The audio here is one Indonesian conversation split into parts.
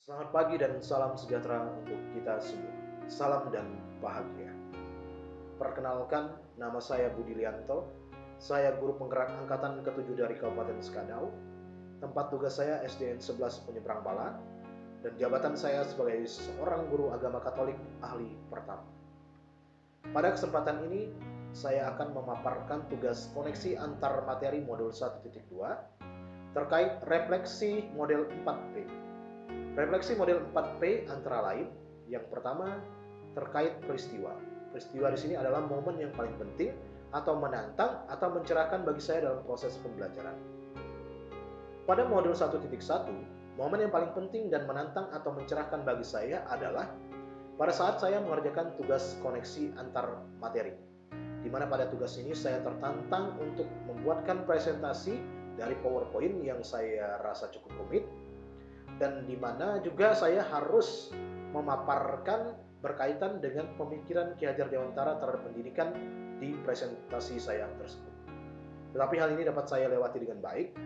Selamat pagi dan salam sejahtera untuk kita semua. Salam dan bahagia. Perkenalkan, nama saya Budi Lianto. Saya guru penggerak angkatan ke-7 dari Kabupaten Skadau. Tempat tugas saya SDN 11 Penyeberang Bala dan jabatan saya sebagai seorang guru agama Katolik ahli pertama. Pada kesempatan ini, saya akan memaparkan tugas koneksi antar materi modul 1.2 terkait refleksi model 4P. Refleksi model 4P antara lain, yang pertama terkait peristiwa. Peristiwa di sini adalah momen yang paling penting atau menantang atau mencerahkan bagi saya dalam proses pembelajaran. Pada modul 1.1, momen yang paling penting dan menantang atau mencerahkan bagi saya adalah pada saat saya mengerjakan tugas koneksi antar materi, di mana pada tugas ini saya tertantang untuk membuatkan presentasi dari PowerPoint yang saya rasa cukup rumit, dan di mana juga saya harus memaparkan berkaitan dengan pemikiran Ki Hajar Dewantara terhadap pendidikan di presentasi saya tersebut. Tetapi hal ini dapat saya lewati dengan baik.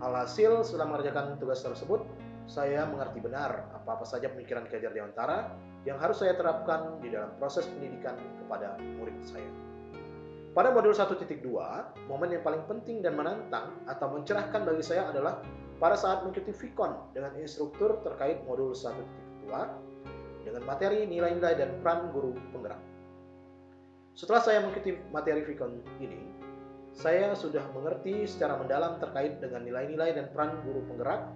Alhasil, setelah mengerjakan tugas tersebut, saya mengerti benar apa-apa saja pemikiran Ki Hajar Dewantara yang harus saya terapkan di dalam proses pendidikan kepada murid saya. Pada modul 1.2, momen yang paling penting dan menantang atau mencerahkan bagi saya adalah pada saat mengikuti Vikon dengan instruktur terkait modul 1.2 dengan materi nilai-nilai dan peran guru penggerak. Setelah saya mengikuti materi Vikon ini, saya sudah mengerti secara mendalam terkait dengan nilai-nilai dan peran guru penggerak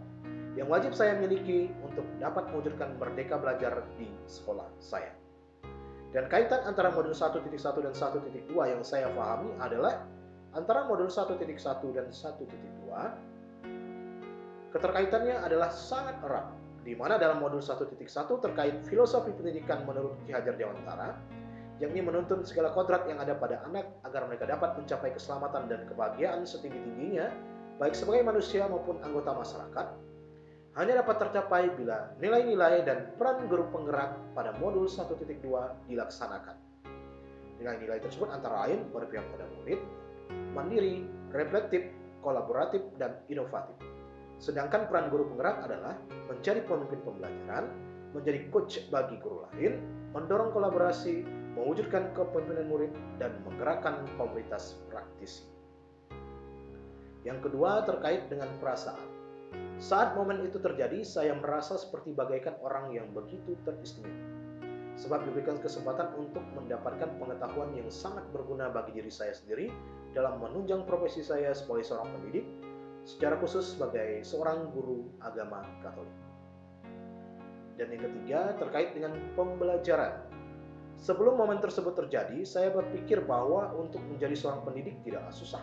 yang wajib saya miliki untuk dapat mewujudkan merdeka belajar di sekolah saya. Dan kaitan antara modul 1.1 dan 1.2 yang saya pahami adalah antara modul 1.1 dan 1.2 keterkaitannya adalah sangat erat, di mana dalam modul 1.1 terkait filosofi pendidikan menurut Ki Hajar Dewantara, yakni menuntun segala kodrat yang ada pada anak agar mereka dapat mencapai keselamatan dan kebahagiaan setinggi-tingginya, baik sebagai manusia maupun anggota masyarakat, hanya dapat tercapai bila nilai-nilai dan peran guru penggerak pada modul 1.2 dilaksanakan. Nilai-nilai tersebut antara lain berpihak pada murid, mandiri, reflektif, kolaboratif, dan inovatif. Sedangkan peran guru penggerak adalah menjadi pemimpin pembelajaran, menjadi coach bagi guru lain, mendorong kolaborasi, mewujudkan kepemimpinan murid, dan menggerakkan komunitas praktisi. Yang kedua terkait dengan perasaan. Saat momen itu terjadi, saya merasa seperti bagaikan orang yang begitu teristimewa. Sebab diberikan kesempatan untuk mendapatkan pengetahuan yang sangat berguna bagi diri saya sendiri dalam menunjang profesi saya sebagai seorang pendidik, secara khusus sebagai seorang guru agama Katolik. Dan yang ketiga terkait dengan pembelajaran. Sebelum momen tersebut terjadi, saya berpikir bahwa untuk menjadi seorang pendidik tidaklah susah.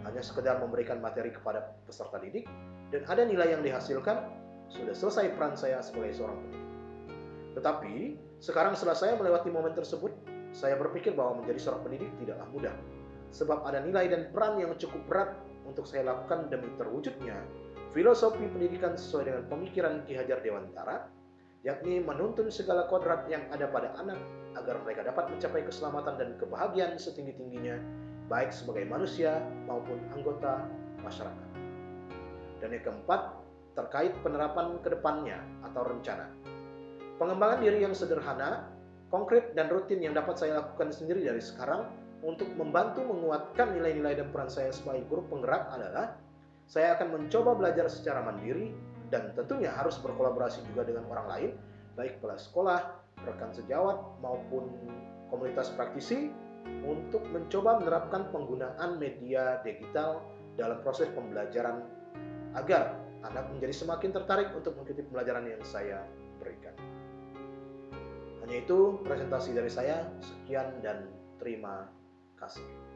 Hanya sekedar memberikan materi kepada peserta didik dan ada nilai yang dihasilkan, sudah selesai peran saya sebagai seorang pendidik. Tetapi sekarang setelah saya melewati momen tersebut, saya berpikir bahwa menjadi seorang pendidik tidaklah mudah. Sebab ada nilai dan peran yang cukup berat untuk saya lakukan demi terwujudnya filosofi pendidikan sesuai dengan pemikiran Ki Hajar Dewantara, yakni menuntun segala kodrat yang ada pada anak agar mereka dapat mencapai keselamatan dan kebahagiaan setinggi-tingginya, baik sebagai manusia maupun anggota masyarakat. Dan yang keempat, terkait penerapan kedepannya atau rencana. Pengembangan diri yang sederhana, konkret, dan rutin yang dapat saya lakukan sendiri dari sekarang untuk membantu menguatkan nilai-nilai dan peran saya sebagai guru penggerak adalah saya akan mencoba belajar secara mandiri dan tentunya harus berkolaborasi juga dengan orang lain, baik kepala sekolah, rekan sejawat, maupun komunitas praktisi untuk mencoba menerapkan penggunaan media digital dalam proses pembelajaran agar anak menjadi semakin tertarik untuk mengikuti pembelajaran yang saya berikan. Hanya itu presentasi dari saya. Sekian dan terima kasih.